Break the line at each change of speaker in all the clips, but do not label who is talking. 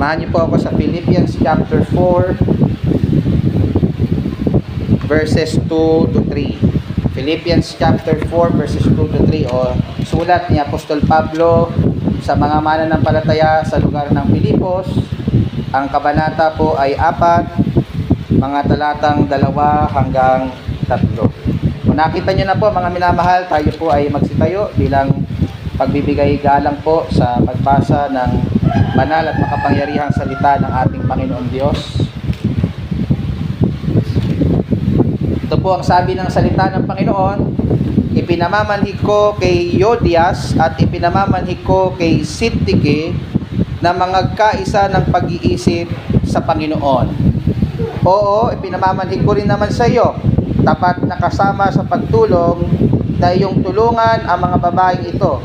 Samahan niyo po ako sa Philippians chapter 4 verses 2 to 3. Philippians chapter 4 verses 2 to 3, o sulat ni Apostol Pablo sa mga mananampalataya sa lugar ng Pilipos. Ang kabanata po ay 4, mga talatang 2 hanggang 3. Kung nakita niyo na po mga minamahal, tayo po ay magsitayo bilang pagbibigay galang po sa pagbasa ng banal at makapangyarihang salita ng ating Panginoon Diyos. Ito po ang sabi ng salita ng Panginoon: ipinamamanhik ko kay Yodias at ipinamamanhik ko kay Sintike na mangagkaisa ng pag-iisip sa Panginoon. Oo, ipinamamanhik ko rin naman sa iyo, tapat na kasama sa pagtulong, na iyong tulungan ang mga babaeng ito,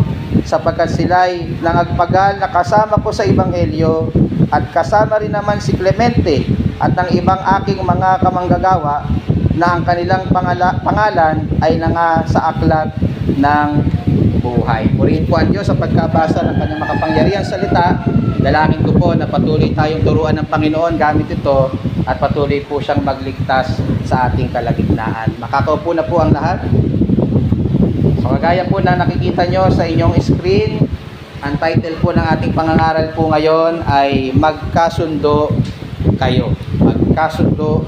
sapagkat sila'y nangagpagal na kasama ko sa Ebanghelyo, at kasama rin naman si Clemente at ang ibang aking mga kamanggagawa na ang kanilang pangalan ay nanga sa aklat ng buhay. Purihin po ang Diyos sa pagkabasa ng kanyang makapangyarihang salita. Dalangin ko po na patuloy tayong turuan ng Panginoon gamit ito at patuloy po siyang magligtas sa ating kalagitnaan. Makakaupo na po ang lahat. So, kagaya po na nakikita nyo sa inyong screen, ang title po ng ating pangangaral po ngayon ay Magkasundo Kayo. Magkasundo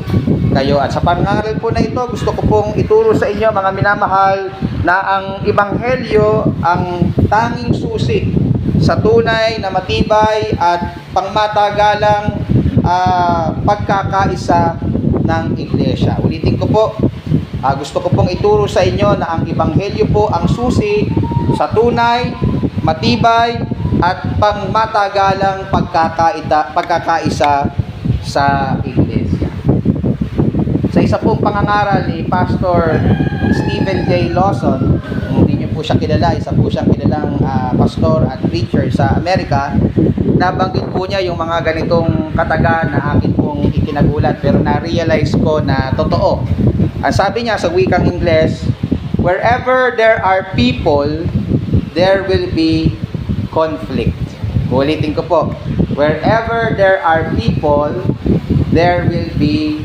Kayo. At sa pangangaral po na ito, gusto ko pong ituro sa inyo mga minamahal na ang Ebanghelyo ang tanging susi sa tunay na matibay at pangmatagalang pagkakaisa ng iglesia. Ulitin ko po, gusto ko pong ituro sa inyo na ang Ebanghelyo po ang susi sa tunay, matibay at pangmatagalang pagkakaisa sa iglesia. Sa isa pong pangangaral ni Pastor Stephen J. Lawson, hindi niyo po siya kilala, isa po siyang kilalang pastor at preacher sa Amerika, nabanggit po niya yung mga ganitong kataga na akin pong ikinagulat pero na-realize ko na totoo. Ang sabi niya sa wikang Ingles, wherever there are people, there will be conflict. Ulitin ko po, wherever there are people, there will be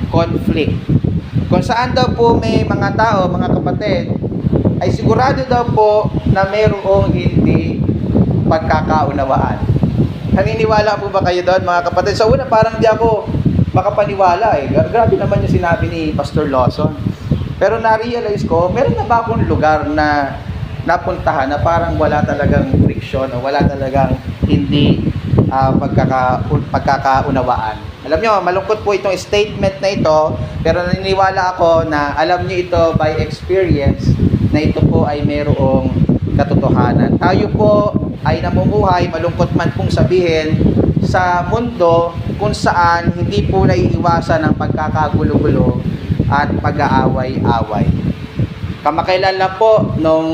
conflict. Kung saan daw po may mga tao, mga kapatid, ay sigurado daw po na mayroong hindi pagkakaunawaan. Naniniwala po ba kayo doon, mga kapatid? Sa una, parang di ako makapaniwala eh. Grabe naman yung sinabi ni Pastor Lawson. Pero na-realize ko, meron na ba akong lugar na napuntahan na parang wala talagang friction o wala talagang hindi pagkakaunawaan. Alam nyo, malungkot po itong statement na ito, pero naniniwala ako na alam nyo ito by experience na ito po ay mayroong katotohanan. Tayo po ay namumuhay, malungkot man pong sabihin, sa mundo kung saan hindi po naiiwasan ang pagkakagulo-gulo at pag-aaway-away. Kamakailan lang po nung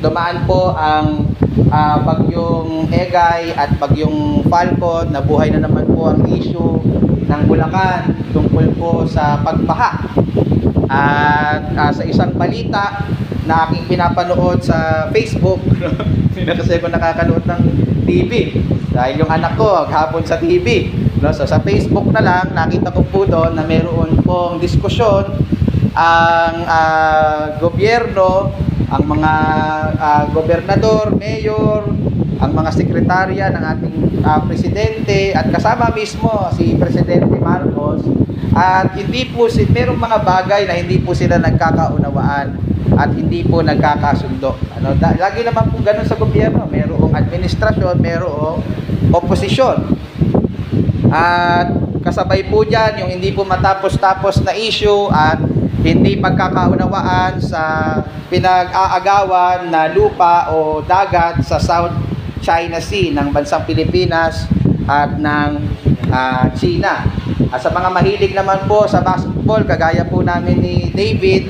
dumaan po ang bagyong Egay at bagyong Falcon, nabuhay na naman po ang issue ng Bulacan tungkol po sa pagbaha. At sa isang balita na aking pinapanood sa Facebook, hindi na kasi ako nakakanood ng TV dahil yung anak ko maghapon sa TV, no? So sa Facebook na lang nakita ko po doon na meron pong diskusyon ang gobyerno, ang mga gobernador, mayor, ang mga sekretarya ng ating presidente at kasama mismo si Presidente Marcos, at hindi po merong mga bagay na hindi po sila nagkakaunawaan at hindi po nagkakasundo. Lagi naman po ganun sa gobyerno, mayroong administrasyon, mayroong oposisyon. At kasabay po dyan yung hindi po matapos-tapos na issue at hindi pagkakaunawaan sa pinag-aagawan na lupa o dagat sa South China Sea ng bansang Pilipinas at ng China. At sa mga mahilig naman po sa basketball, kagaya po namin ni David,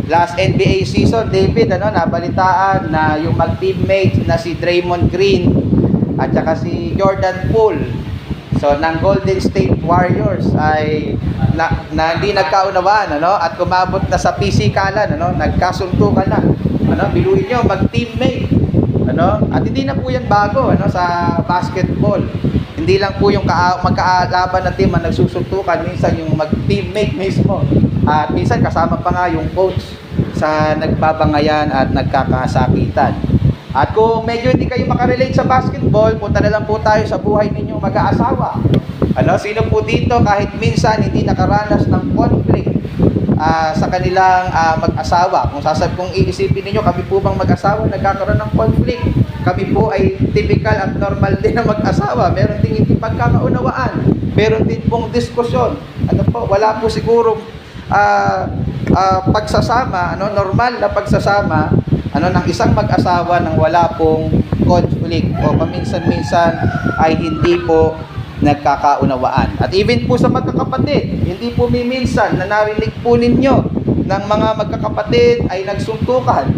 last NBA season, David, nabalitaan na yung mag-teammate na si Draymond Green at saka si Jordan Poole, so ng Golden State Warriors, ay hindi nagkaunawaan, at kumabot na sa pisikalan, nagkasuntukan na. Biluin nyo, mag-teammate, Ano? At hindi na po yan bago, ano, sa basketball. Hindi lang po yung magkaalaban na team ang nagsusuntukan, minsan yung mag-teammate mismo. At minsan kasama pa nga yung coach sa nagbabangayan at nagkakasakitan. At kung medyo hindi kayo makarelate sa basketball, punta na lang po tayo sa buhay ninyong mag-aasawa. Ano, sino po dito kahit minsan hindi nakaranas ng conflict sa kanilang mag-asawa? Kung iisipin ninyo, kami po bang mag-asawa nagkakaroon ng conflict? Kami po ay typical at normal din na mag-asawa. Meron din hindi pagkakaunawaan. Meron din pong diskusyon. Ano po, wala po siguro pagsasama, ano, normal na pagsasama, ano, ng isang mag-asawa nang wala pong conflict o paminsan-minsan ay hindi po nagkakaunawaan. At even po sa magkakapatid, hindi po minsan na narinig po ninyo ng mga magkakapatid ay nagsuntukan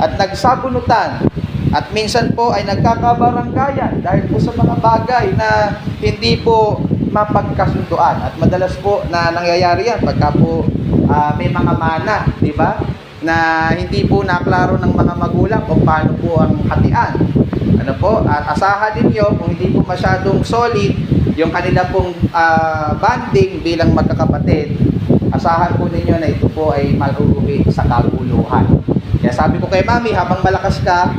at nagsabunutan at minsan po ay nagkakabaranggayan dahil po sa mga bagay na hindi po mapagkasunduan. At madalas po na nangyayari yan pagka po may mga mana, di ba? Na hindi po naklaro ng mga magulang kung paano po ang hatian. Ano po? At asahan ninyo kung hindi po masyadong solid yung kanila pong bonding bilang magkakapatid, asahan po ninyo na ito po ay malurugi sa kaguluhan. Kaya sabi ko kay Mami, habang malakas ka,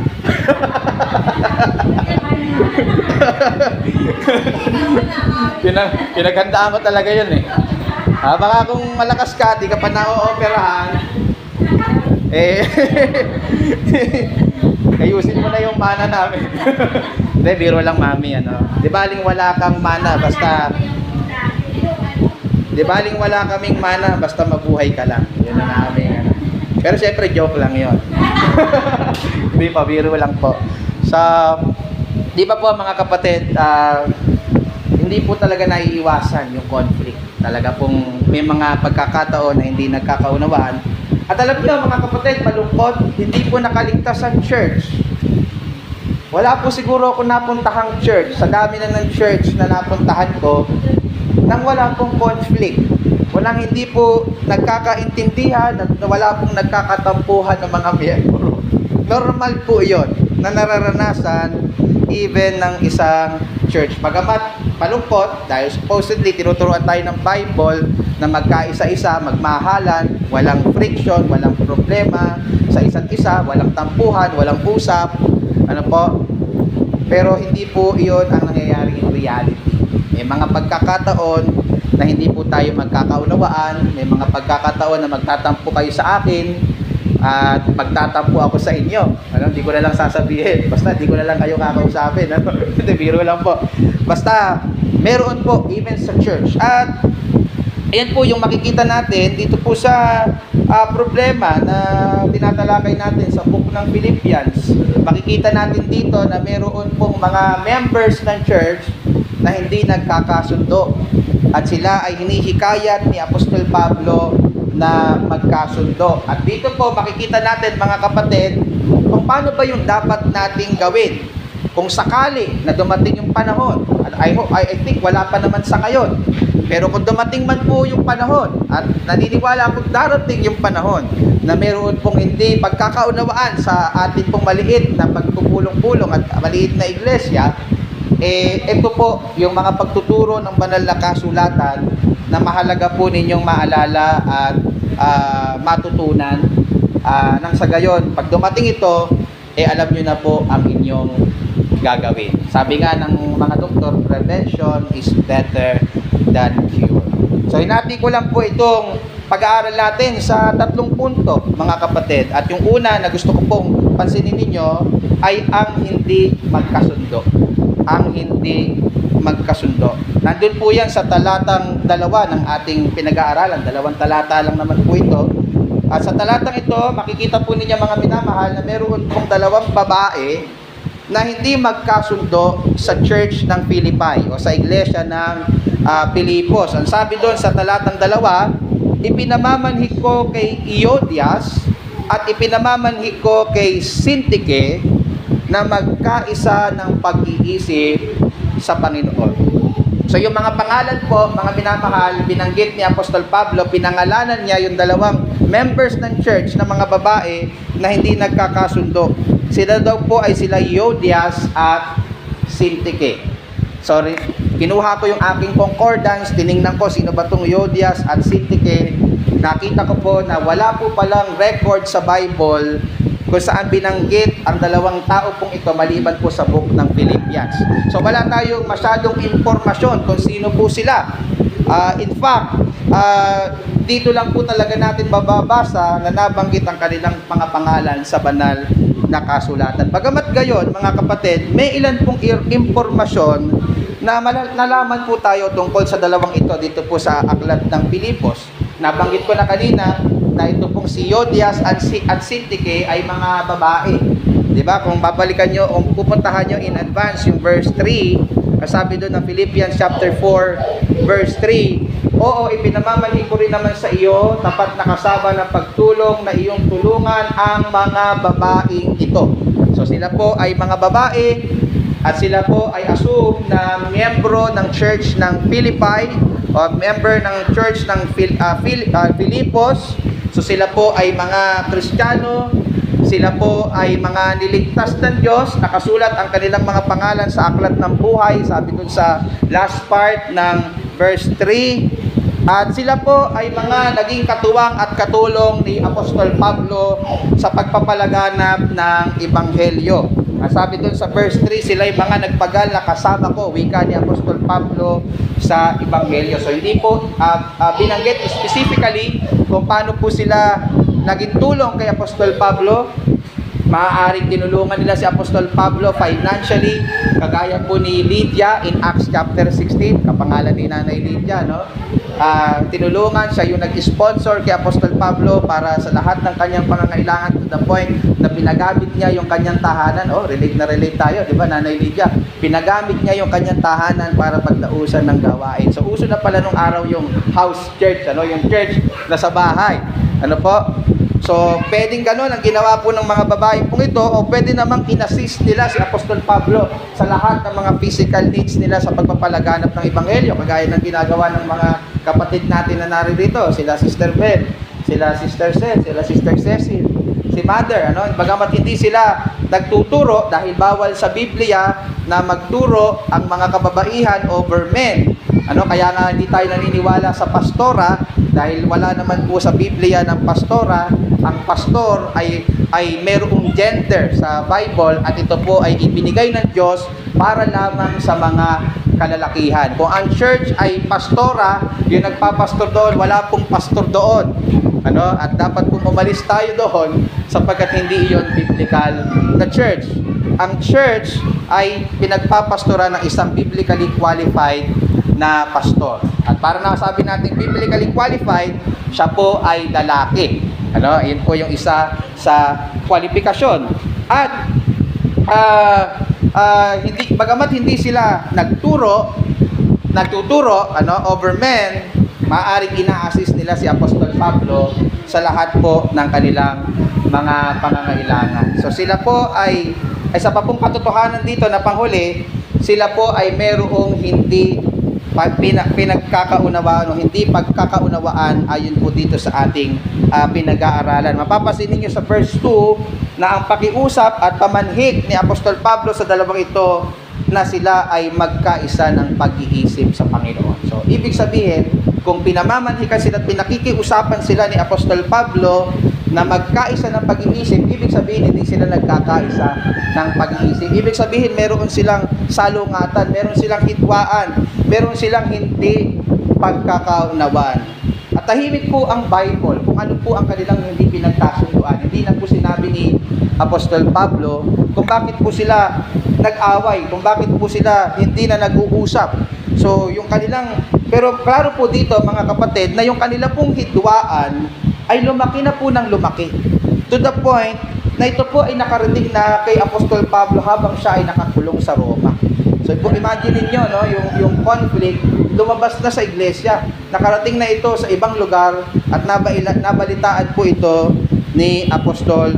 pinaghandaan ko talaga yun eh. Baka kung malakas ka, di ka pa na-ooperahan, ayusin mo na yung mana namin. Hindi, biro lang Mami, ano. Di baling wala kang mana, basta kaming mana, basta mabuhay ka lang. Yun ang namin, ano. Pero syempre, joke lang yun. Hindi pa, biro lang po. Di ba po mga kapatid, hindi po talaga naiiwasan yung conflict. Talaga pong may mga pagkakataon na hindi nagkakaunawaan. At alam niyo mga kapatid, malungkot, hindi po nakaligtas ang church. Wala po siguro ako napuntahang church, sa dami na ng church na napuntahan ko, nang wala pong conflict. Walang hindi po nagkakaintindihan at wala pong nagkakatampuhan ng mga miyembro. Normal po yon na nararanasan even ng isang church. Pagamat malungkot, dahil supposedly tinuturuan tayo ng Bible na magkaisa-isa, magmahalan, walang friction, walang problema sa isa't isa, walang tampuhan, walang usap, ano po. Pero hindi po iyon ang nangyayari in reality. May mga pagkakataon na hindi po tayo magkakaunawaan, may mga pagkakataon na magtatampo kayo sa akin at magtatampo ako sa inyo. Ano, hindi ko na lang sasabihin. Basta hindi ko na lang kayo kakausapin. Ano? Hindi, biro lang po. Basta, meron po, even sa church. At, ayan po yung makikita natin dito po sa problema na tinatalakay natin sa book ng Philippians. Makikita natin dito na meron pong mga members ng church na hindi nagkakasundo. At sila ay hinihikayat ni Apostol Pablo na magkasundo. At dito po makikita natin mga kapatid kung paano ba yung dapat nating gawin kung sakali na dumating yung panahon. I think wala pa naman sa ngayon, pero kung dumating man po yung panahon at naniniwala akong darating yung panahon na meron pong hindi pagkakaunawaan sa ating pong maliit na pagpupulong-pulong at maliit na iglesia, ito po yung mga pagtuturo ng banal na kasulatan na mahalaga po ninyong maalala at matutunan nang sa gayon, pag dumating ito, alam nyo na po ang inyong gagawin. Sabi nga ng mga doktor, prevention is better than cure. So hinati ko lang po itong pag-aaral natin sa 3 punto mga kapatid. At yung una na gusto ko pong pansinin ninyo ay ang hindi magkasundo. Ang hindi magkasundo. Nandun po yan sa talatang 2 ng ating pinag-aaralan. 2 talata lang naman po ito. At sa talatang ito, makikita po ninyo mga minamahal na meron pong 2 babae na hindi magkasundo sa church ng Philippi o sa iglesia ng Pilipos. Ang sabi doon sa talatang 2, ipinamamanhik ko kay Iodias at ipinamamanhik ko kay Syntyche na magkaisa ng pag-iisip sa Panginoon. So yung mga pangalan po, mga minamahal, binanggit ni Apostol Pablo, pinangalanan niya yung 2 members ng church na mga babae na hindi nagkakasundo Sila daw po ay sila Euodias at Syntyche. Sorry, kinuha ko yung aking concordance, tiningnan ko sino ba itong Euodias at Syntyche. Nakita ko po na wala po palang record sa Bible kung saan binanggit ang dalawang tao pong ito maliban po sa book ng Philippians. So wala tayong masyadong impormasyon kung sino po sila. In fact, dito lang po talaga natin mababasa na nabanggit ang kanilang mga pangalan sa banal na kasulatan. Bagamat gayon, mga kapatid, may ilan pong impormasyon na nalaman po tayo tungkol sa dalawang ito dito po sa aklat ng Pilipos. Nabanggit ko na kanina na ito pong si Euodias at Syntyche ay mga babae. Diba? Kung babalikan nyo, kung pupuntahan nyo in advance yung verse 3, sabi doon ng Philippians chapter 4, verse 3, oo, ipinamamali ko rin naman sa iyo, tapat na kasama ng pagtulong na iyong tulungan ang mga babaeng ito. So sila po ay mga babae at sila po ay assume na miyembro ng church ng Philippi o member ng church ng Filipos. So sila po ay mga Kristiyano, sila po ay mga niligtas ng Diyos, nakasulat ang kanilang mga pangalan sa aklat ng buhay, sabi dun sa last part ng verse 3. At sila po ay mga naging katuwang at katulong ni Apostol Pablo sa pagpapalaganap ng Ebanghelyo. Sabi dun sa verse 3, sila ay mga nagpagal na kasama ko, wika ni Apostol Pablo sa Ebanghelyo. So hindi po binanggit specifically kung paano po sila naging tulong kay Apostol Pablo. Maaaring tinulungan nila si Apostol Pablo financially, kagaya po ni Lydia in Acts chapter 16, kapangalan ni Nanay Lydia, no? Tinulungan siya, yung nag-sponsor kay Apostol Pablo para sa lahat ng kanyang pangangailangan, to the point na pinagamit niya yung kanyang tahanan. Oh, relate na relate tayo, di ba, Nanay Lydia? Pinagamit niya yung kanyang tahanan para pagdausan ng gawain. So uso na pala nung araw yung house church, ano, yung church na sa bahay. Ano po? So, pwedeng ganun ang ginawa po ng mga babae pong ito, o pwede namang in-assist nila si Apostol Pablo sa lahat ng mga physical needs nila sa pagpapalaganap ng Ebanghelyo, kagaya ng ginagawa ng mga kapatid natin na naririto, sila Sister Beth, sila Sister Seth, sila Sister Cecil, si Mother, ano? Bagamat hindi sila nagtuturo dahil bawal sa Biblia na magturo ang mga kababaihan over men. Ano, kaya nga hindi tayo naniniwala sa pastora dahil wala naman po sa Biblia ng pastora. Ang pastor ay merong gender sa Bible at ito po ay ibinigay ng Diyos para lamang sa mga kalalakihan. Kung ang church ay pastora, yung nagpapastor doon, wala pong pastor doon. Ano? At dapat pong umalis tayo doon sapagkat hindi iyon biblical na church. Ang church ay pinagpapastora ng isang biblically qualified na pastor. At para nasabi natin biblically qualified, siya po ay lalaki. Ano? Yun po yung isa sa kwalifikasyon. At bagamat hindi sila nagtuturo ano, over men, maaaring ina-assist nila si Apostol Pablo sa lahat po ng kanilang mga pangangailangan. So sila po ay sa papong katotohanan dito na panghuli, sila po ay merong hindi pinagkakaunawaan o hindi pagkakaunawaan ayon po dito sa ating pinag-aaralan. Mapapansin niyo sa verse 2 na ang pakiusap at pamanhik ni Apostol Pablo sa dalawang ito na sila ay magkaisa ng pag-iisip sa Panginoon. So, ibig sabihin, kung pinamamanhikan sila at pinakikiusapan sila ni Apostol Pablo na magkaisa ng pag-iisip, ibig sabihin hindi sila nagkakaisa ng pag-iisip. Ibig sabihin meron silang salungatan, meron silang hitwaan, meron silang hindi pagkakaunawaan. At tahimik po ang Bible kung ano po ang kanilang hindi pinagkasunduan. Hindi na po sinabi ni Apostol Pablo kung bakit po sila nag-away, kung bakit po sila hindi na nag-uusap. So, yung kanilang, pero klaro po dito mga kapatid, na yung kanila pong hitwaan ay lumaki na po ng lumaki. To the point na ito po ay nakarating na kay Apostol Pablo habang siya ay nakakulong sa Roma. So, imagine niyo, no, yung conflict lumabas na sa iglesia. Nakarating na ito sa ibang lugar at nabalitaan po ito ni Apostol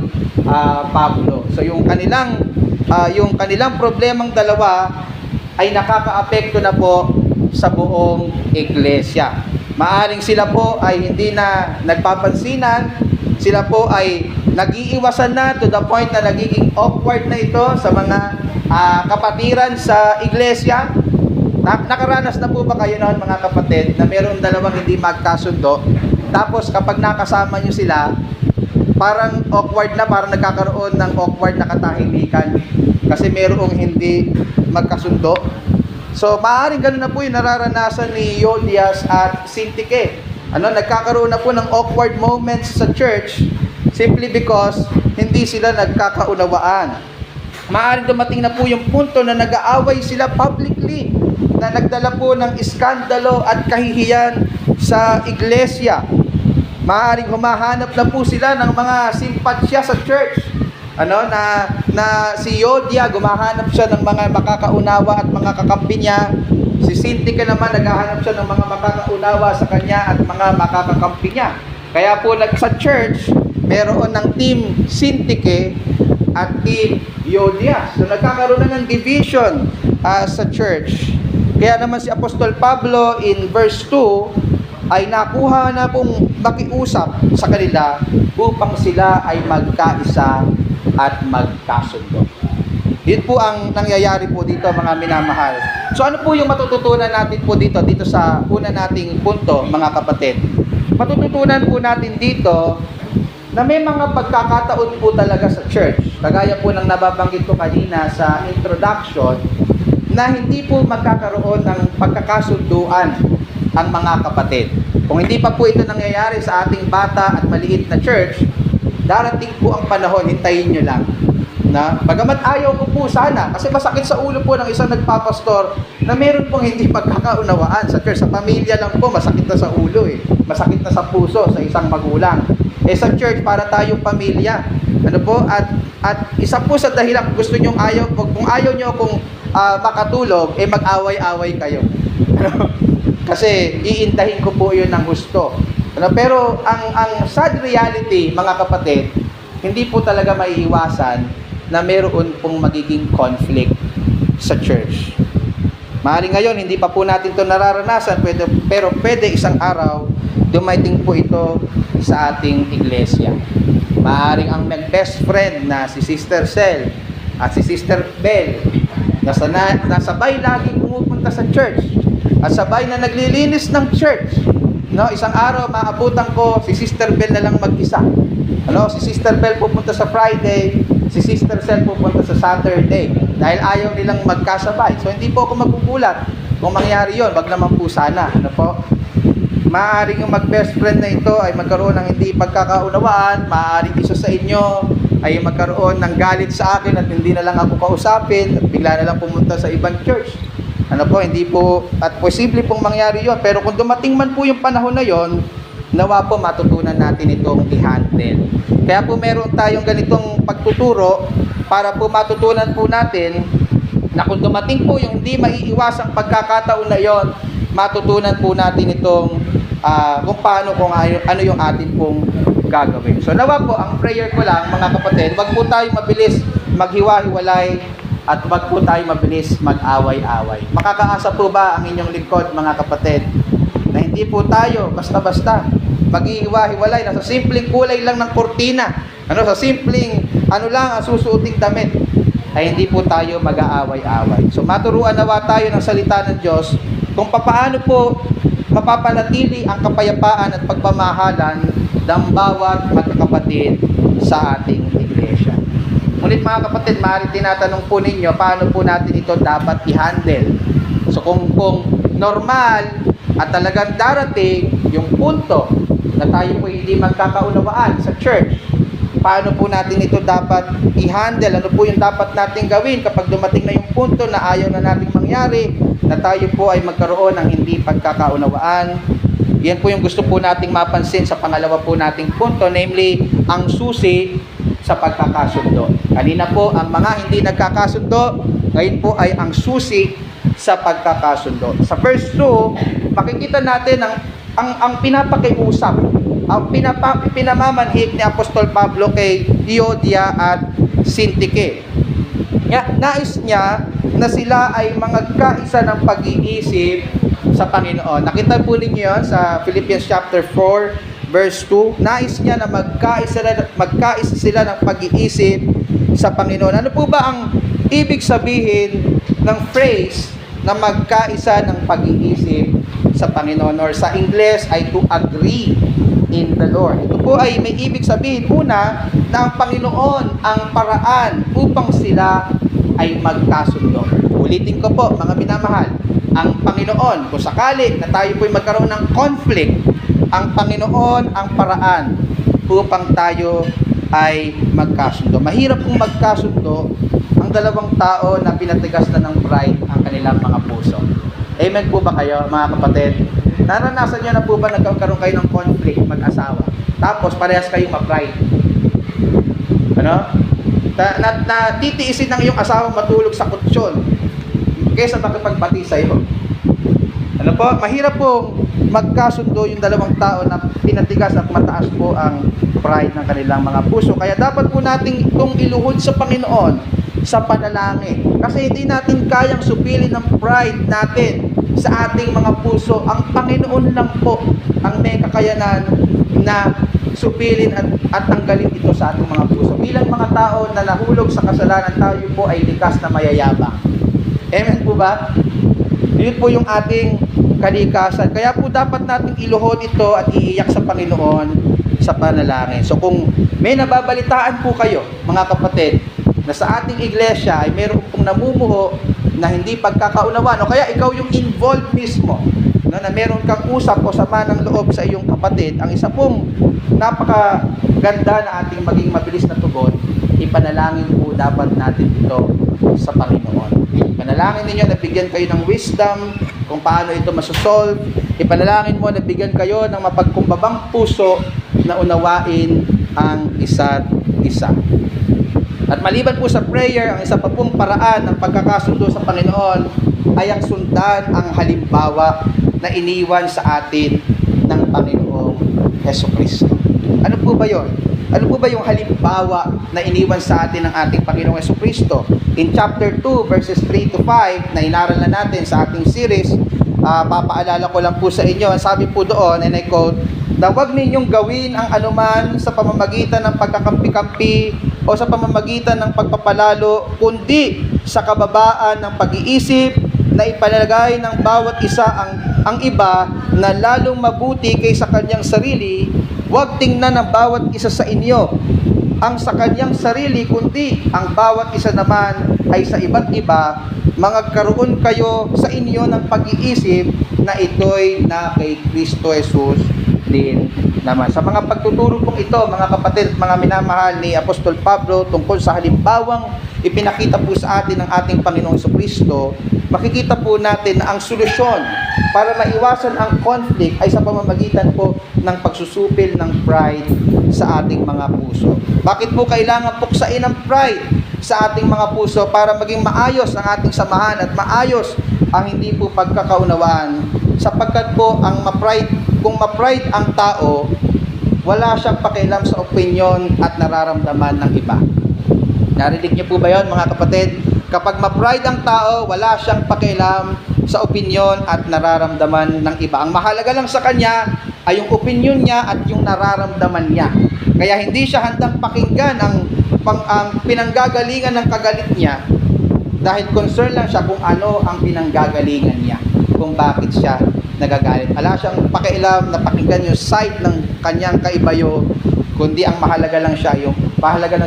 Pablo. So, yung kanilang problemang dalawa ay nakakaapekto na po sa buong iglesia. Maaring sila po ay hindi na nagpapansinan, sila po ay Nag-iiwasan na to the point na nagiging awkward na ito sa mga kapatiran sa iglesia. Nakaranas na po ba kayo noon mga kapatid na mayroong dalawang hindi magkasundo, tapos kapag nakasama nyo sila, parang awkward na, parang nagkakaroon ng awkward na katahimikan kasi mayroong hindi magkasundo? So maaaring ganun na po yung nararanasan ni Euodias at Syntyche. Nagkakaroon na po ng awkward moments sa church simply because hindi sila nagkakaunawaan. Maaaring dumating na po yung punto na nag-aaway sila publicly, na nagdala po ng iskandalo at kahihiyan sa iglesia. Maaaring humahanap na po sila ng mga simpatsya sa church. Na si Euodia, gumahanap siya ng mga makakaunawa at mga kakampi niya. Si Syntyche naman, naghahanap siya ng mga makakaunawa sa kanya at mga makakakampi niya. Kaya po sa church, meron ng team Syntyche at team Euodia. So nagkakaroon na ng division sa church. Kaya naman si Apostol Pablo in verse 2 ay nakuha na pong makiusap sa kanila upang sila ay magkaisa at magkasundo. Yun po ang nangyayari po dito mga minamahal. So ano po yung matututunan natin po dito sa una nating punto mga kapatid? Matututunan po natin dito na may mga pagkakataon po talaga sa church, kagaya po ng nababanggit ko kanina sa introduction, na hindi po magkakaroon ng pagkakasunduan ang mga kapatid. Kung hindi pa po ito nangyayari sa ating bata at maliit na church, darating po ang panahon, hintayin nyo lang. Bagamat ayaw ko po sana, kasi masakit sa ulo po ng isang nagpapastor na meron pong hindi pagkakaunawaan sa church. Sa pamilya lang po, masakit na sa ulo masakit na sa puso sa isang magulang. Sa church, para tayong pamilya. At isa po sa dahilan, kung gusto nyo kung ayaw nyo akong makatulog, mag-away-away kayo. Kasi iintahin ko po yun ng gusto. Pero ang sad reality, mga kapatid, hindi po talaga maiiwasan na meron pong magiging conflict sa church. Maaaring ngayon, hindi pa po natin ito nararanasan, pero pwede isang araw, dumating po ito sa ating iglesia. Maaaring ang best friend na si Sister Cel at si Sister Bel, nasabay laging pumupunta sa church at sabay na naglilinis ng church. Isang araw maabutan ko si Sister Bel na lang mag-isa. Si Sister Bel pupunta sa Friday, si Sister Cel pupunta sa Saturday dahil ayaw nilang magkasabay. So hindi po ako magugulat kung mangyari yon, wag naman po sana. Maaaring yung mag-best friend na ito ay magkaroon ng hindi pagkakaunawaan, maaaring isa sa inyo ay magkaroon ng galit sa akin at hindi na lang ako kausapin at bigla na lang pumunta sa ibang church. Hindi po, at posible pong mangyari yon. Pero kung dumating man po yung panahon na yon, nawa po matutunan natin itong i-handle. Kaya po meron tayong ganitong pagtuturo para po matutunan po natin na kung dumating po yung hindi maiiwasang pagkakataon na yon, matutunan po natin itong kung paano, ano yung atin pong gagawin. So nawa po, ang prayer ko lang mga kapatid, wag po tayo mabilis maghiwa-hiwalay at wag po tayo mabilis mag-away-away. Makakaasa po ba ang inyong lingkod mga kapatid na hindi po tayo basta-basta maghihiwa-hiwalay na sa simpleng kulay lang ng kurtina, sa simpleng lang ang susuoting damit, ay hindi po tayo mag-aaway-away. So maturuan nawa tayo ng salita ng Diyos kung paano po mapapanatili ang kapayapaan at pagmamahalan ng bawat magkakapatid sa ating iglesia. Ngunit mga kapatid, maaaring tinatanong po ninyo, paano po natin ito dapat i-handle? So kung normal at talagang darating yung punto na tayo po hindi magkakaunawaan sa church, paano po natin ito dapat i-handle? Ano po yung dapat natin gawin kapag dumating na yung punto na ayaw na nating mangyari, na tayo po ay magkaroon ng hindi pagkakaunawaan? Yan po yung gusto po nating mapansin sa pangalawa po nating punto, namely, ang susi sa pagkakasundo. Kanina po, ang mga hindi nagkakasundo, ngayon po ay ang susi sa pagkakasundo. Sa verse 2, makikita natin ang pinapakiusap, ang pinamamanhik ni Apostol Pablo kay Euodia at Syntyche. Nais niya na sila ay magkaisa ng pag-iisip sa Panginoon. Nakita po ninyo yun sa Philippians chapter 4 verse 2, nais niya na magkaisa sila ng pag-iisip sa Panginoon. Ano po ba ang ibig sabihin ng phrase na magkaisa ng pag-iisip sa Panginoon? Or sa English ay to agree in the Lord. Ito po ay may ibig sabihin, una, na ang Panginoon ang paraan upang sila ay magkasundo. Ulitin ko po, mga minamahal, ang Panginoon, kung sakali na tayo po'y magkaroon ng conflict, ang Panginoon ang paraan upang tayo ay magkasundo. Mahirap kung magkasundo ang dalawang tao na pinatigas na ng pride ang kanilang mga puso. Amen po ba kayo, mga kapatid? Naranasan nyo na po ba nagkaroon kayo ng conflict mag-asawa? Tapos parehas kayong ma-pride. Ano? Titiisin ng iyong asawa matulog sa kutsyon kaysa makipagbati sa iyo. Ano po? Mahirap pong magkasundo yung dalawang tao na pinatigas at mataas po ang pride ng kanilang mga puso. Kaya dapat po nating itong iluhod sa Panginoon sa panalangin. Kasi hindi natin kayang supilin ng pride natin sa ating mga puso. Ang Panginoon lang po ang may kakayanan na supilin at tanggalin ito sa ating mga puso. Bilang mga tao na nahulog sa kasalanan, tayo po ay likas na mayayabang. Amen po ba? Yun po yung ating kalikasan. Kaya po dapat nating iluhod ito at iiyak sa Panginoon sa panalangin. So kung may nababalitaan po kayo, mga kapatid, na sa ating iglesia ay meron pong namumuho na hindi pagkakaunawaan, o kaya ikaw yung involved mismo, no, na meron kang usap o sama ng loob sa iyong kapatid, ang isa pong napakaganda na ating maging mabilis na tugon, ipanalangin po dapat natin ito sa Panginoon. Panalangin ninyo na bigyan kayo ng wisdom kung paano ito masosolve. Ipanalangin mo na bigyan kayo ng mapagkumbabang puso na unawain ang isa't isa. At maliban po sa prayer, ang isa pa pong paraan ng pagkakasundo sa Panginoon ay ang sundan ang halimbawa na iniwan sa atin ng Panginoong Hesukristo. Ano po ba yon? Ano po ba yung halimbawa na iniwan sa atin ng ating Panginoong Hesukristo? In chapter 2, verses 3 to 5, na inaral na natin sa ating series, papaalala ko lang po sa inyo, sabi po doon, and I quote, na huwag ninyong gawin ang anuman sa pamamagitan ng pagkakampi-kampi o sa pamamagitan ng pagpapalalo, kundi sa kababaan ng pag-iisip na ipanalagay ng bawat isa ang iba na lalong mabuti kaysa kanyang sarili. Huwag tingnan ng bawat isa sa inyo ang sa kanyang sarili, kundi ang bawat isa naman ay sa iba't iba. Magkaroon kayo sa inyo ng pag-iisip na ito'y na kay Kristo Jesus din naman. Sa mga pagtuturo pong ito, mga kapatid, mga minamahal ni Apostol Pablo tungkol sa halimbawang ipinakita po sa atin ng ating Panginoong Jesucristo, makikita po natin na ang solusyon para maiwasan ang conflict ay sa pamamagitan po ng pagsusupil ng pride sa ating mga puso. Bakit po kailangan puksain ang pride sa ating mga puso para maging maayos ang ating samahan at maayos ang hindi po pagkakaunawaan? Sapagkat po kung ma-pride ang tao, wala siyang pakialam sa opinion at nararamdaman ng iba. Narinig niyo po ba yon, mga kapatid? Kapag ma-pride ang tao, wala siyang pakialam sa opinion at nararamdaman ng iba. Ang mahalaga lang sa kanya ay yung opinion niya at yung nararamdaman niya. Kaya hindi siya handang pakinggan ang pinanggagalingan ng kagalit niya, dahil concern lang siya kung ano ang pinanggagalingan niya, kung bakit siya nagagalit. Wala siyang pakialam na pakinggan yung side ng kanyang kaibayo, kundi ang mahalaga lang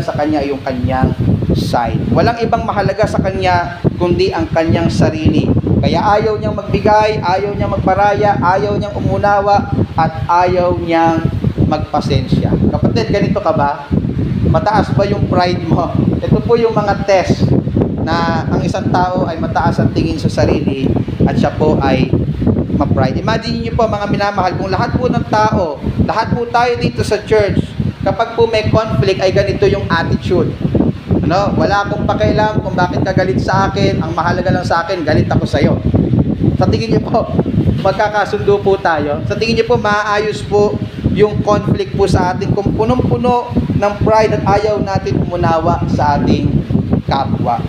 sa kanya yung kanyang side. Walang ibang mahalaga sa kanya kundi ang kanyang sarili. Kaya ayaw niyang magbigay, ayaw niyang magparaya, ayaw niyang umunawa, at ayaw niyang magpasensya. Kapatid, ganito ka ba? Mataas ba yung pride mo? Ito po yung mga test na ang isang tao ay mataas ang tingin sa sarili at siya po ay ma-pride. Imagine niyo po, mga minamahal, kung lahat po ng tao, lahat po tayo dito sa church, kapag po may conflict ay ganito yung attitude. Wala akong pakialam kung bakit ka galit sa akin, ang mahalaga lang sa akin, galit ako sa iyo. Sa tingin niyo po, magkakasundo po tayo? Sa tingin niyo po, maayos po yung conflict po sa atin kung punong-puno ng pride at ayaw natin umunawa sa ating kapwa?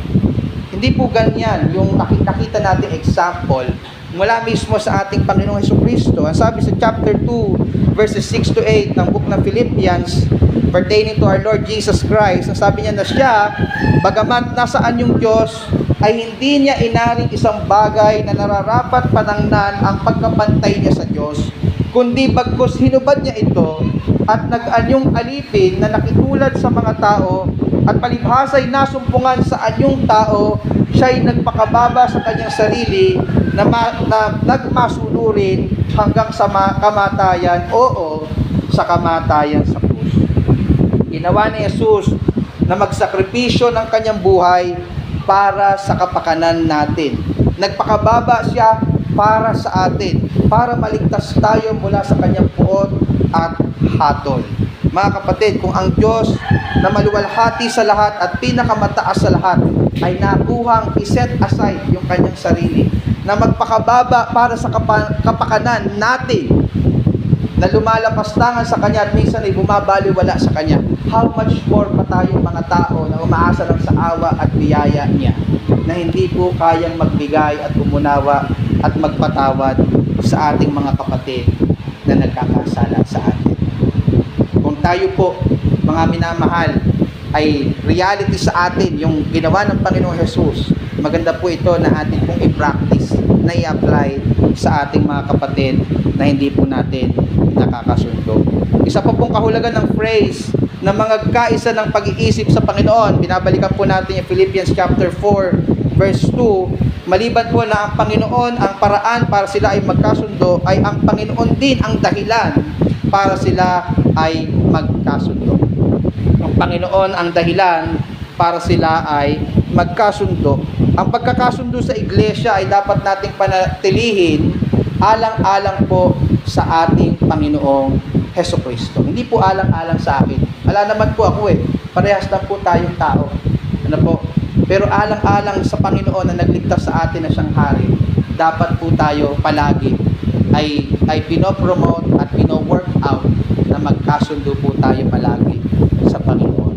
Hindi po ganyan yung nakita natin example mula mismo sa ating Panginoong Hesukristo. Ang sabi sa chapter 2, verses 6 to 8 ng book ng Philippians, pertaining to our Lord Jesus Christ, ang sabi niya na siya, bagamat nasaan yung Diyos, ay hindi niya inaring isang bagay na nararapat panangnan ang pagkapantay niya sa Diyos, kundi bagkus hinubad niya ito at nag-anyong alipin na nakitulad sa mga tao at palibhasa'y nasumpungan sa anyong tao, siya'y nagpakababa sa kanyang sarili na nagmasunurin hanggang sa kamatayan, oo, sa kamatayan sa krus. Ginawa ni Jesus na magsakripisyo ng kanyang buhay para sa kapakanan natin. Nagpakababa siya para sa atin, para maligtas tayo mula sa kanyang puot at hatol. Mga kapatid, kung ang Diyos na maluwalhati sa lahat at pinakamataas sa lahat ay nakuhang iset aside yung kanyang sarili na magpakababa para sa kapakanan natin, na lumalapastangan sa Kanya at minsan ay bumabaliwala sa Kanya, how much more pa tayong mga tao na umaasa lang sa awa at biyaya niya, na hindi po kayang magbigay at umunawa at magpatawad sa ating mga kapatid na nagkakasala sa atin. Kung tayo po, mga minamahal, ay reality sa atin yung ginawa ng Panginoong Jesus, maganda po ito na atin pong i-practice, na i-apply sa ating mga kapatid na hindi po natin nakakasundo. Isa pa pong kahulugan ng phrase na mga kaisa ng pag-iisip sa Panginoon, binabalikan po natin yung Philippians chapter 4 verse 2, maliban po na ang Panginoon ang paraan para sila ay magkasundo, ay ang Panginoon din ang dahilan para sila ay magkasundo. Ang Panginoon ang dahilan para sila ay magkasundo. Ang pagkakasundo sa iglesia ay dapat nating panatilihin alang-alang po sa ating Panginoong Hesukristo. Hindi po alang-alang sa akin. Wala naman po ako Parehas lang po tayong tao. Ano po? Pero alang-alang sa Panginoon na nagligtas sa atin na siyang hari, dapat po tayo palagi ay pinopromote at pino-work out na magkasundo po tayo palagi sa Panginoon.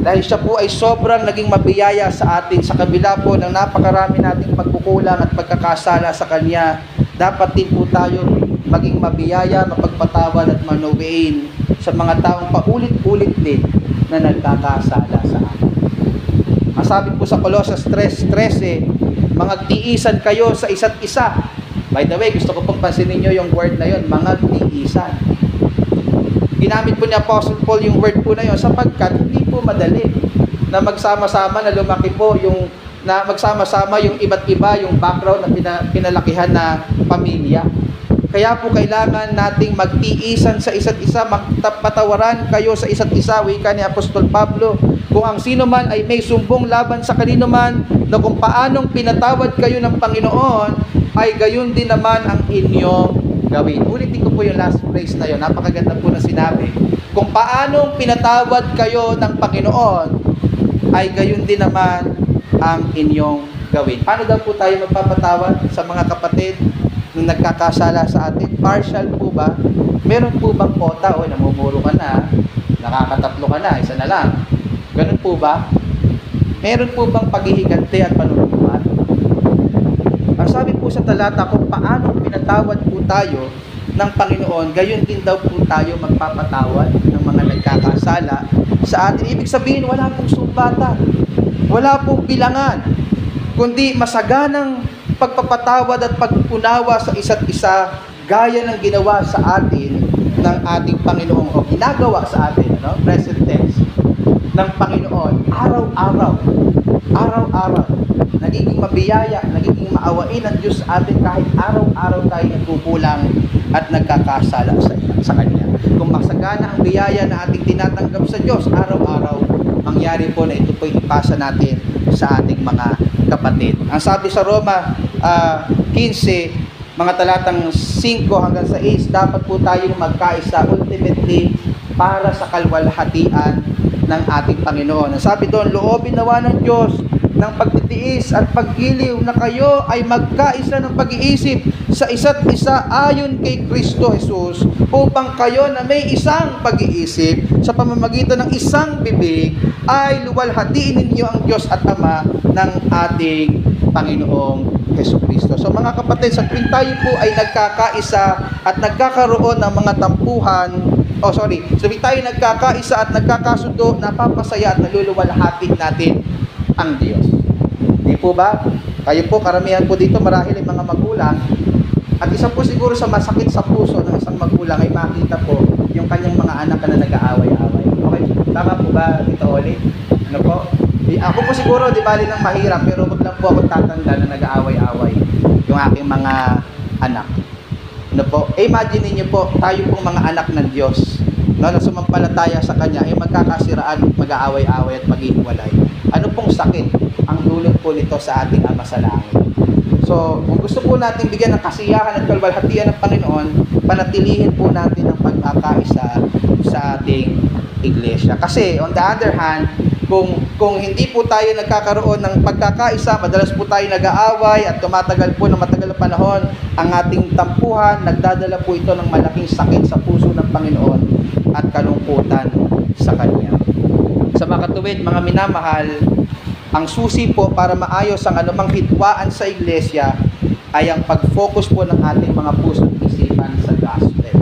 Dahil siya po ay sobrang naging mabiyaya sa atin sa kabila po ng napakarami nating pagkukulang at pagkakasala sa Kanya, dapat din po tayo maging mabiyaya, mapagpatawad at manuwiin sa mga taong paulit-ulit din na nagkakasala sa atin. Masabi po sa Colossus 3:13, mangagtiisan kayo sa isa't isa. By the way, gusto ko pong pansinin nyo yung word na yun, mangagtiisan. Ginamit po ni Apostle Paul yung word po na yun sapagkat hindi po madali na magsama-sama, na lumaki po yung, na magsama-sama yung iba't iba, yung background na pinalakihan na pamilya. Kaya po kailangan nating magtiisan sa isa't isa, magpatawaran kayo sa isa't isa, wika ni Apostol Pablo, kung ang sino man ay may sumbong laban sa kanino man, na kung paanong pinatawad kayo ng Panginoon, ay gayon din naman ang inyong gawin. Ulitin ko po yung last phrase na yun, napakaganda po na sinabi. Kung paanong pinatawad kayo ng Panginoon, ay gayon din naman ang inyong gawin. Paano daw po tayo magpapatawad sa mga kapatid na nagkakasala sa atin? Partial po ba? Meron po bang kota? O, namumuro ka na, nakakatatlo ka na, isa na lang. Ganun po ba? Meron po bang paghihiganti at panunumbat? Ang sabi po sa talata, kung paano pinatawad po tayo ng Panginoon, gayon din daw po tayo magpapatawad ng mga nagkakasala sa atin. Ibig sabihin, wala pong sumbatan, wala pong bilangan, kundi masaganang pagpapatawad at pag-unawa sa isa't isa, gaya ng ginawa sa atin ng ating Panginoon, o ginagawa sa atin, present tense, ng Panginoon, araw-araw, nagiging mabiyaya, nagiging maawain ng Diyos sa atin kahit araw-araw tayo nagkukulang at nagkakasala sa Kanya. Kung masagana ang biyaya na ating tinatanggap sa Diyos, araw-araw, mangyari po na ito po ipasa natin sa ating mga kapatid. Ang sabi sa Roma 15, mga talatang 5 hanggang 6, dapat po tayong magkaisa ultimately para sa kalwalhatian ng ating Panginoon. Ang sabi doon, loobin nawa ng Diyos ng pagtitiis at paggiliw na kayo ay magkaisa ng pag-iisip sa isa't isa ayon kay Kristo Jesus, upang kayo na may isang pag-iisip sa pamamagitan ng isang bibig ay luwalhatiin ninyo ang Diyos at Ama ng ating Panginoong Hesukristo. So mga kapatid, sa tuwing tayo po ay nagkakaisa at nagkakaroon ng mga tampuhan, sa tuwing tayo nagkakaisa at nagkakasundo, napapasaya at naluluwalhatin natin ang Diyos. Di po ba? Kayo po, karamihan po dito marahil ay mga magulang, at isa po siguro sa masakit sa puso ng isang magulang ay makita po yung kanyang mga anak na nag-aaway-away. Okay, tama po ba, Tito Oli? Ano po? Ako po siguro, di bali nang mahirap, pero wag lang po ako tatanda na nag-aaway-away yung aking mga anak. Ano po? Imagine niyo po, tayo pong mga anak ng Diyos, no, na sumampalataya sa Kanya, ay magkakasiraan, mag-aaway-away at maghihiwalay. Ano pong sakit ang dulot po nito sa ating Ama sa Langit? So, kung gusto po natin bigyan ng kasiyahan at kalwalhatian ng Panginoon, panatilihin po natin ang pagkakaisa sa ating iglesia. Kasi, on the other hand, kung hindi po tayo nagkakaroon ng pagkakaisa, madalas po tayo nag-aaway at tumatagal po ng matagal na panahon ang ating tampuhan, nagdadala po ito ng malaking sakit sa puso ng Panginoon at kalungkutan sa Kanya. Sa mga katuwid, mga minamahal, ang susi po para maayos ang anumang hitwaan sa iglesia ay ang pag-focus po ng ating mga puso at isipan sa gospel.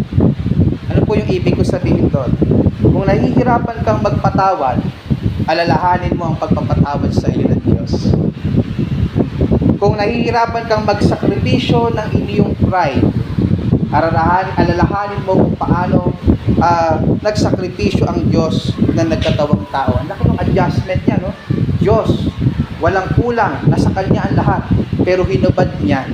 Ano po yung ibig ko sabihin doon? Kung nahihirapan kang magpatawad, alalahanin mo ang pagpapatawad sa iyo ng Diyos. Kung nahihirapan kang magsakripisyo ng iyong pride, alalahanin mo kung paano nagsakripisyo ang Diyos na nagkatawang tao. Ang laki ng adjustment niya, no? Diyos, walang kulang, nasa Kanya ang lahat, pero hinubad niya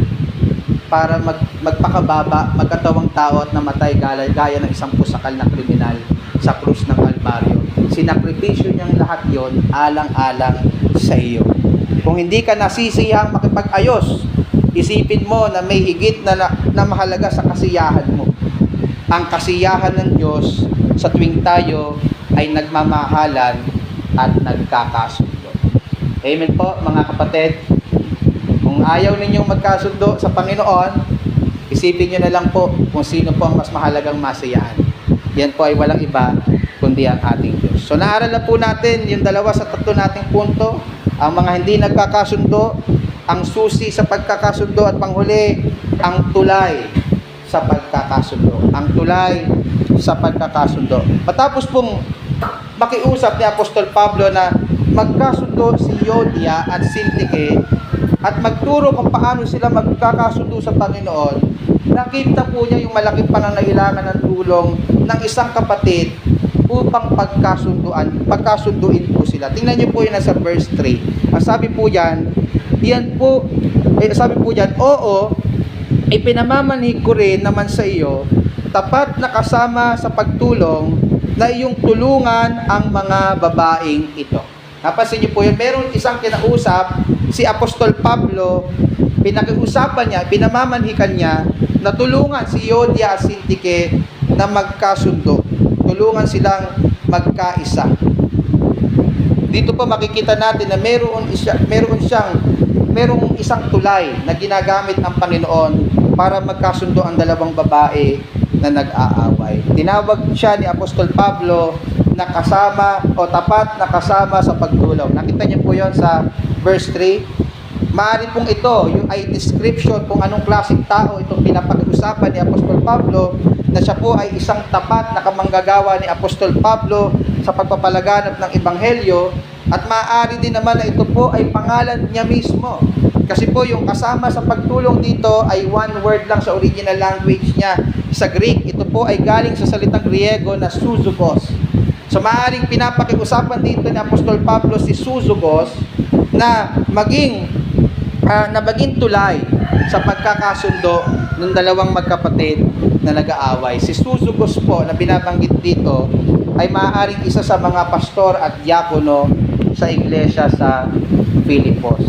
para magpakababa, magkatawang tao at namatay gaya ng isang pusakal na kriminal sa krus ng Kalbaryo. Sinakripisyo niyang lahat yon alang-alang sa iyo. Kung hindi ka nasisiyang makipag-ayos, isipin mo na may higit na mahalaga sa kasiyahan mo. Ang kasiyahan ng Diyos sa tuwing tayo ay nagmamahalan at nagkakasundo. Amen po, mga kapatid. Kung ayaw ninyong magkasundo sa Panginoon, isipin nyo na lang po kung sino po ang mas mahalagang masiyahan. Yan po ay walang iba kundi ang ating Diyos. So naaral na po natin yung 2 sa 3 nating punto. Ang mga hindi nagkakasundo, ang susi sa pagkakasundo, at panghuli, ang tulay sa pagkakasundo. Ang tulay sa pagkakasundo. Matapos pong makiusap ni Apostol Pablo na magkasundo si Euodia at Syntyche at magturo kung paano sila magkakasundo sa Panginoon, nakita po niya yung malaking pangangailangan ng tulong ng isang kapatid upang pagkasunduin po sila. Tingnan niyo po yun nasa verse 3. Ang sabi po diyan, oo, ipinamamanhig ko rin naman sa iyo, tapat na kasama sa pagtulong na iyong tulungan ang mga babaeng ito. Napansin niyo po yun, meron isang kinausap, si Apostol Pablo, pinakiusapan niya, pinamamanhikan niya, na tulungan si Euodia at Syntyche na magkasundo. Tulungan silang magkaisa. Dito po makikita natin na merong isang tulay na ginagamit ng Panginoon para magkasundo ang dalawang babae na nag-aaway. Tinawag siya ni Apostol Pablo na kasama o tapat na kasama sa pagtulong. Nakita niyo po yon sa verse 3. Maaari pong ito, yung ay description kung anong klaseng tao itong pinapakiusapan ni Apostol Pablo, na siya po ay isang tapat na kamanggagawa ni Apostol Pablo sa pagpapalaganap ng Ebanghelyo, at maaari din naman na ito po ay pangalan niya mismo. Kasi po yung kasama sa pagtulong dito ay one word lang sa original language niya. Sa Greek, ito po ay galing sa salitang Griego na susugos. So maaaring pinapakiusapan dito ni Apostol Pablo si susugos na maging tulay sa pagkakasundo ng dalawang magkapatid na nag-aaway. Si susugos po na binabanggit dito ay maaaring isa sa mga pastor at diakono sa iglesia sa Filipos.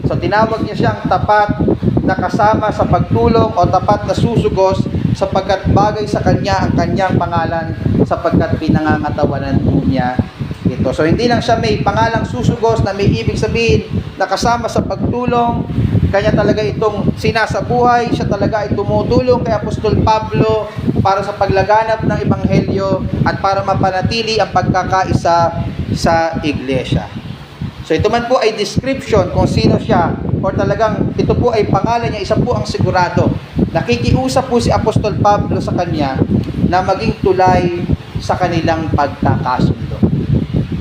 So tinawag niya siyang tapat na kasama sa pagtulong o tapat na susugos sapagkat bagay sa kanya ang kanyang pangalan, sapagkat pinangangatawanan niya ito. So hindi lang siya may pangalang susugos na may ibig sabihin na kasama sa pagtulong, kanya talaga itong sinasabuhay, siya talaga ay tumutulong kay Apostol Pablo para sa paglaganap ng Ebanghelyo at para mapanatili ang pagkakaisa sa iglesia. So ito man po ay description kung sino siya, or talagang ito po ay pangalan niya, isa po ang sigurado. Nakikiusap po si Apostol Pablo sa kanya na maging tulay sa kanilang pagkakasundo.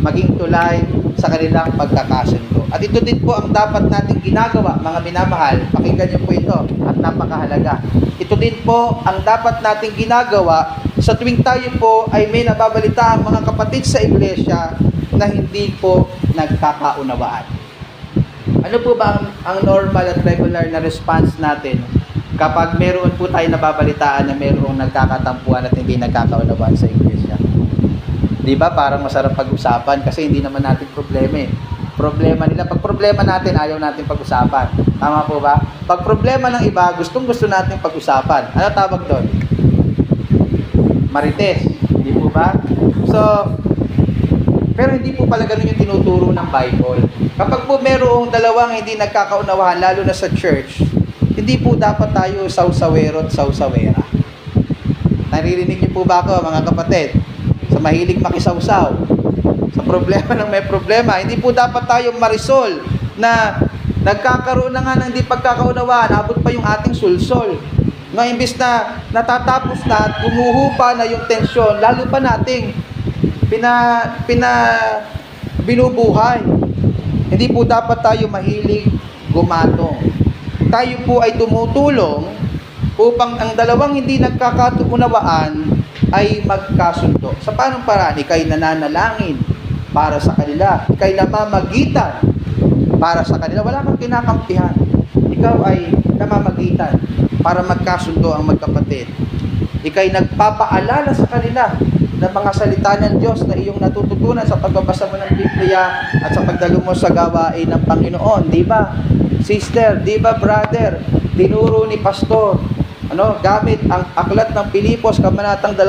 Maging tulay sa kanilang pagkakasundo. At ito din po ang dapat nating ginagawa, mga minamahal. Pakinggan niyo po ito at napakahalaga. Ito din po ang dapat nating ginagawa sa tuwing tayo po ay may nababalita ang mga kapatid sa iglesia na hindi po nagkakaunawaan. Ano po ba ang normal at regular na response natin kapag meron po tayo nababalitaan na merong nagkakatampuan at hindi nagkakaunawaan sa iglesia? Di ba? Parang masarap pag-usapan kasi hindi naman natin problema eh. Problema nila. Pag problema natin, ayaw natin pag-usapan. Tama po ba? Pag problema ng iba, gustong-gusto natin pag-usapan. Ano tawag doon? Marites. Di po ba? So, pero hindi po pala ganun yung tinuturo ng Bible. Kapag po merong dalawang hindi nagkakaunawahan, lalo na sa church, hindi po dapat tayo sausawero at sausawera. Naririnig niyo po ba ako, mga kapatid? Sa mahilig makisawsaw, sa problema ng may problema, hindi po dapat tayo marisol na nagkakaroon na nga ng hindi pagkakaunawaan, abot pa yung ating sulsol. Nga imbis na natatapos na at gumuhupa na yung tensyon, lalo pa nating binubuhay. Hindi po dapat tayo mahilig gumatong. Tayo po ay tumutulong upang ang dalawang hindi nagkakaunawaan ay magkasundo. Sa paanong paraan? Ika'y nananalangin para sa kanila. Ika'y namamagitan para sa kanila. Wala kang kinakampihan. Ikaw ay namamagitan para magkasundo ang magkapatid. Ika'y nagpapaalala sa kanila ng mga salita ng Diyos na iyong natututunan sa pagbabasa mo ng Biblia at sa pagdalo mo sa gawain ng Panginoon. Di ba, sister? Di ba, brother? Tinuro ni pastor, gamit ang aklat ng Pilipos, kabanatang 2,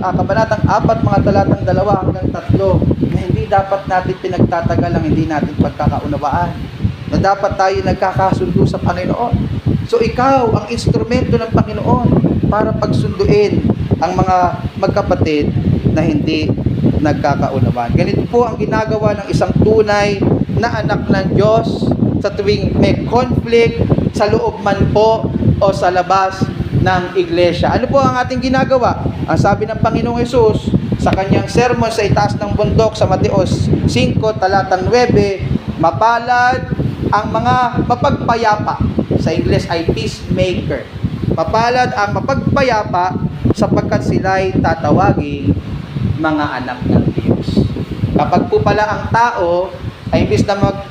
kabanatang 4, mga talatang 2 hanggang 3, na hindi dapat natin pinagtatagal ang hindi natin pagkakaunawaan. Na dapat tayo nagkakasundo sa Panginoon. So ikaw ang instrumento ng Panginoon para pagsunduin ang mga magkapatid na hindi nagkakaunawaan. Ganito po ang ginagawa ng isang tunay na anak ng Diyos sa tuwing may conflict sa loob man po o sa labas ng iglesia. Ano po ang ating ginagawa? Ang sabi ng Panginoong Hesus sa kanyang sermon sa itaas ng bundok sa Mateos 5, talatang 9, mapalad ang mga mapagpayapa. Sa Ingles ay peacemaker. Mapalad ang mapagpayapa sapagkat sila'y tatawaging mga anak ng Diyos. Kapag po pala ang tao ay imbis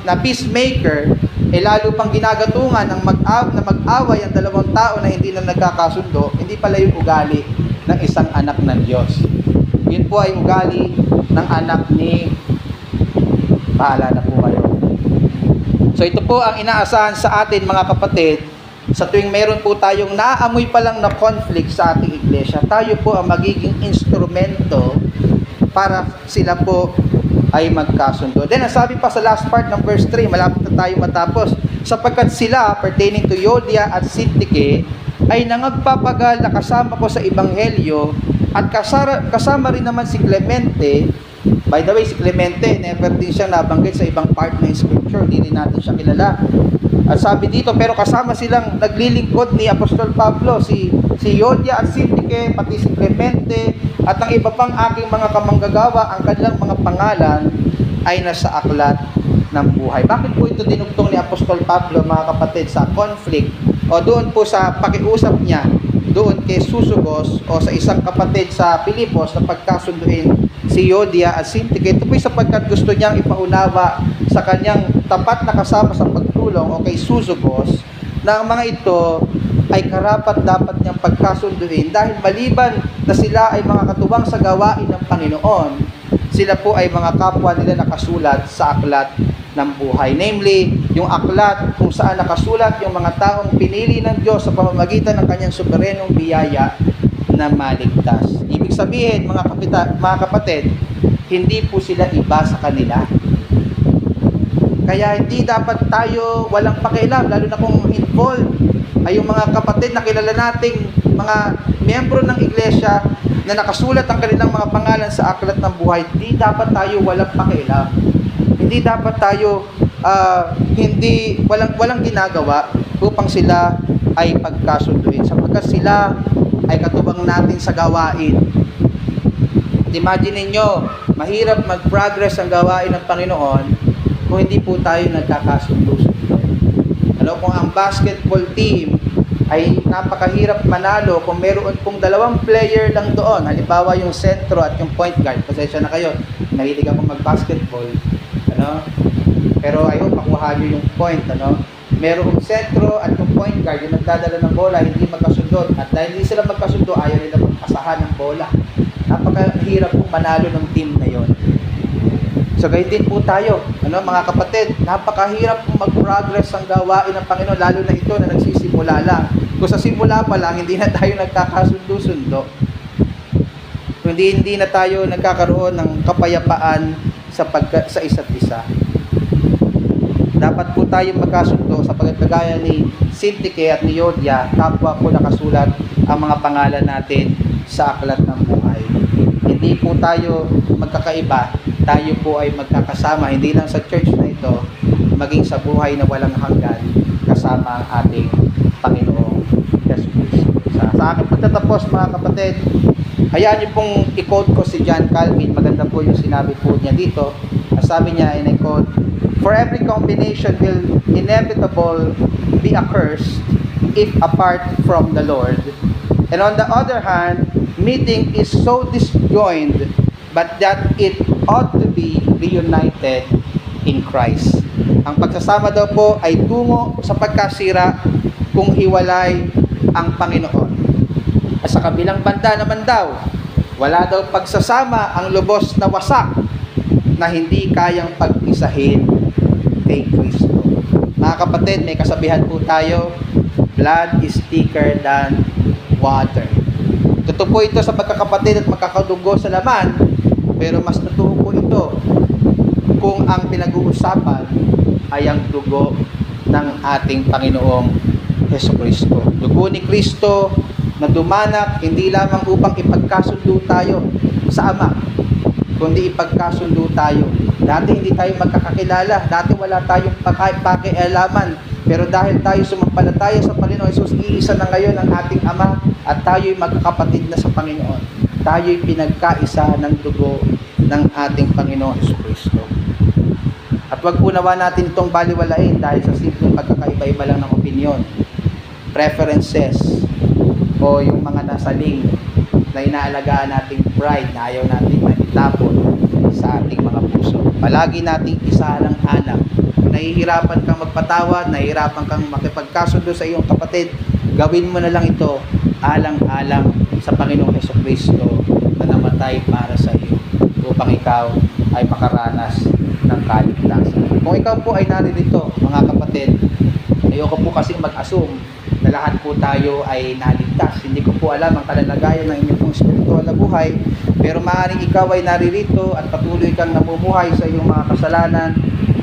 na peacemaker, lalo pang ginagatungan ng mag-away ang dalawang tao na hindi na nagkakasundo, hindi pala yung ugali ng isang anak ng Diyos. Yun po ay ugali ng anak ni, bahala na po kayo. So ito po ang inaasahan sa atin, mga kapatid, sa tuwing meron po tayong naaamoy pa lang na conflict sa ating iglesia, tayo po ang magiging instrumento para sila po ay magkasundo. Then, nasabi pa sa last part ng verse 3, malapit na tayo matapos, sapagkat sila, pertaining to Euodia at Syntyche, ay nangagpapagal na kasama ko sa Ebanghelyo, at kasama rin naman si Clemente. By the way, si Clemente, never din siyang nabanggit sa ibang part ng scripture, hindi rin natin siya kilala. At sabi dito, pero kasama silang naglilingkod ni Apostol Pablo, si Euodia at Syntyche, pati si Clemente, at ang iba pang aking mga kamanggagawa, ang kanilang mga pangalan ay nasa aklat ng buhay. Bakit po ito dinugtong ni Apostol Pablo, mga kapatid, sa conflict o doon po sa pakiusap niya doon kay Susugos o sa isang kapatid sa Pilipos na pagkasunduin si Euodia at Syntyche? Ito po sapagkat gusto niyang ipaunawa sa kanyang tapat na kasama sa pagtulong o kay Susugos na ang mga ito ay karapat-dapat niyang pagkasunduin dahil maliban na sila ay mga katuwang sa gawain ng Panginoon, sila po ay mga kapwa nila nakasulat sa aklat ng buhay. Namely, yung aklat kung saan nakasulat yung mga taong pinili ng Diyos sa pamamagitan ng kanyang suberenong biyaya na maligtas. Ibig sabihin, mga kapatid, hindi po sila iba sa kanila. Kaya hindi dapat tayo walang pakialam, lalo na kung involved ay yung mga kapatid na kilala nating mga miyembro ng iglesia na nakasulat ang kanilang mga pangalan sa aklat ng buhay. Hindi dapat tayo walang pakialam. Hindi dapat tayo walang ginagawa upang sila ay pagkasunduin, sapagkat sila ay katubang natin sa gawain. Imagine ninyo, mahirap mag-progress ang gawain ng Panginoon kung hindi po tayo nagkakasundo-sundo. Kung ang basketball team ay napakahirap manalo kung meron pong dalawang player lang doon, halimbawa yung sentro at yung point guard. Pasensya na kayo, nahilig ako mag-basketball, pero ayaw makuha nyo yung point, merong sentro at yung point guard, yung nagdadala ng bola, hindi magkasundo, at dahil hindi sila magkasundo, ayaw nila magpasahan ng bola. Napakahirap pong manalo ng team na yon. So gayon din po tayo, mga kapatid, napakahirap pong mag-progress ang gawain ng Panginoon, lalo na ito na nagsisimula lang. Kung sa simula pa lang, hindi na tayo nagkakasundo-sundo. Hindi na tayo nagkakaroon ng kapayapaan sa isa't isa. Dapat po tayo magkasundo sa pagkagaya ni Syntyche at ni Euodia, kapwa po nakasulat ang mga pangalan natin sa aklat ng buhay. Hindi po tayo magkakaiba, tayo po ay magkakasama, hindi lang sa church na ito, maging sa buhay na walang hanggan, kasama ang ating Panginoong Jesus. Sa aking pagtatapos, mga kapatid, hayaan niyo pong i-quote ko si John Calvin. Maganda po yung sinabi po niya dito. Sabi niya, and I quote, "For every combination will inevitable be a curse if apart from the Lord. And on the other hand, meeting is so disjoined, but that it ought to be reunited in Christ." Ang pagsasama daw po ay tungo sa pagkasira kung hiwalay ang Panginoon. At sa kabilang banda naman daw, wala daw pagsasama ang lubos na wasak na hindi kayang pag-isahin kay Kristo. Mga kapatid, may kasabihan po tayo, blood is thicker than water. Totoo po ito sa pagkakapatid at magkakadugo sa laman, pero mas totoo po ito kung ang pinag-uusapan ay ang dugo ng ating Panginoong Jesucristo. Dugo ni Kristo na dumanak hindi lamang upang ipagkasundo tayo sa Ama, kundi ipagkasundo tayo. Dati hindi tayo magkakakilala, dati wala tayong pakialaman, pero dahil tayo sumampalataya sa Panginoon Jesus, iisa na ngayon ang ating Ama at tayo'y magkakapatid na sa Panginoon. Tayo'y pinagkaisa ng dugo ng ating Panginoon Jesucristo. At wag po nawa natin itong baliwalain dahil sa simpleng pagkakaiba-iba lang ng opinion, preferences, o yung mga nasaling na inaalagaan nating pride na ayaw nating itapon sa ating mga puso. Palagi nating isalang-alang. Nahihirapan kang magpatawad, nahihirapan kang makipagkasundo sa iyong kapatid, gawin mo na lang ito alang-alang sa Panginoong Jesucristo na namatay para sa iyo upang ikaw ay makaranas ng kaligtasan. Kung ikaw po ay naririto, mga kapatid, ayoko po kasi mag-assume na lahat po tayo ay naligtas. Hindi ko po alam ang kalalagayan ng inyong pong spiritual na buhay, pero maaaring ikaw ay naririto at patuloy kang namumuhay sa iyong mga kasalanan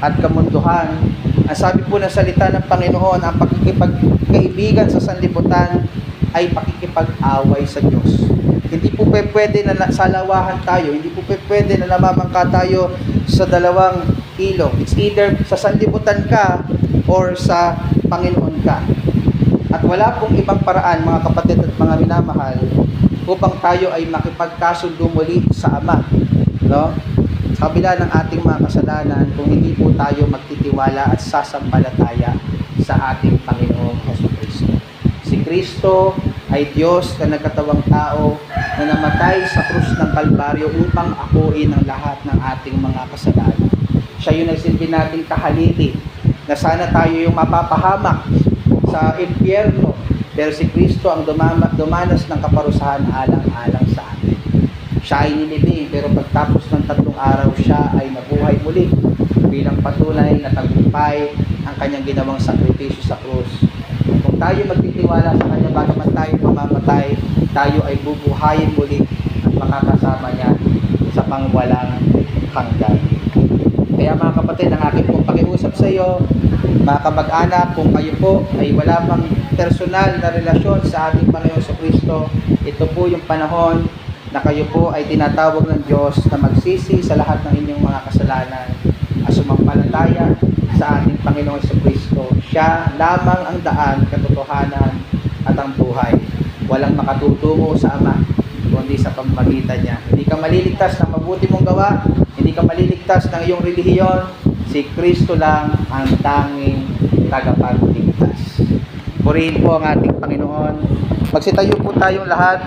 at kamunduhan. Ang sabi po ng salita ng Panginoon, ang pakikipagkaibigan sa sanlibutan ay pakikipag-away sa Diyos. Hindi po pwede na salawahan tayo, hindi po pwede na namamangka tayo sa dalawang ilog. It's either sa sanlibutan ka or sa Panginoon ka. At wala pong ibang paraan, mga kapatid at mga minamahal, upang tayo ay makipagkasundo muli sa Ama, sa kabila ng ating mga kasalanan, kung hindi po tayo magtitiwala at sasampalataya sa ating Panginoong Jesucristo. Si Kristo ay Diyos na nagkatawang tao na namatay sa krus ng Kalbaryo upang akuin ang lahat ng ating mga kasalanan. Siya yung nagsilbi nating kahalili na sana tayo yung mapapahamak sa impyerno, pero si Kristo ang dumanas ng kaparusahan alang-alang sa atin. Siya ay nilibing, pero pagtapos ng 3 araw siya ay nabuhay muli bilang patunay na tagumpay ang kanyang ginawang sakripisyo sa krus. Kung tayo magtitiwala sa kanya, bagaman tayo mamamatay, tayo ay bubuhayin muli at makakasama niya sa pangwalang hanggan. Kaya mga kapatid, ang aking pong pakiusap sa iyo, mga kamag-anak, kung kayo po ay wala pang personal na relasyon sa ating Panginoon Jesucristo, ito po yung panahon na kayo po ay tinatawag ng Diyos na magsisi sa lahat ng inyong mga kasalanan sumampalataya sa ating Panginoong Jesucristo. Siya lamang ang daan, katotohanan at ang buhay. Walang makatutungo sa Ama kundi sa pamamagitan niya. Hindi ka maliligtas ng mabuti mong gawa, hindi ka maliligtas ng iyong relihiyon. Si Kristo lang ang tanging tagapagligtas. Purihin po ang ating Panginoon. Magsitayo po tayong lahat.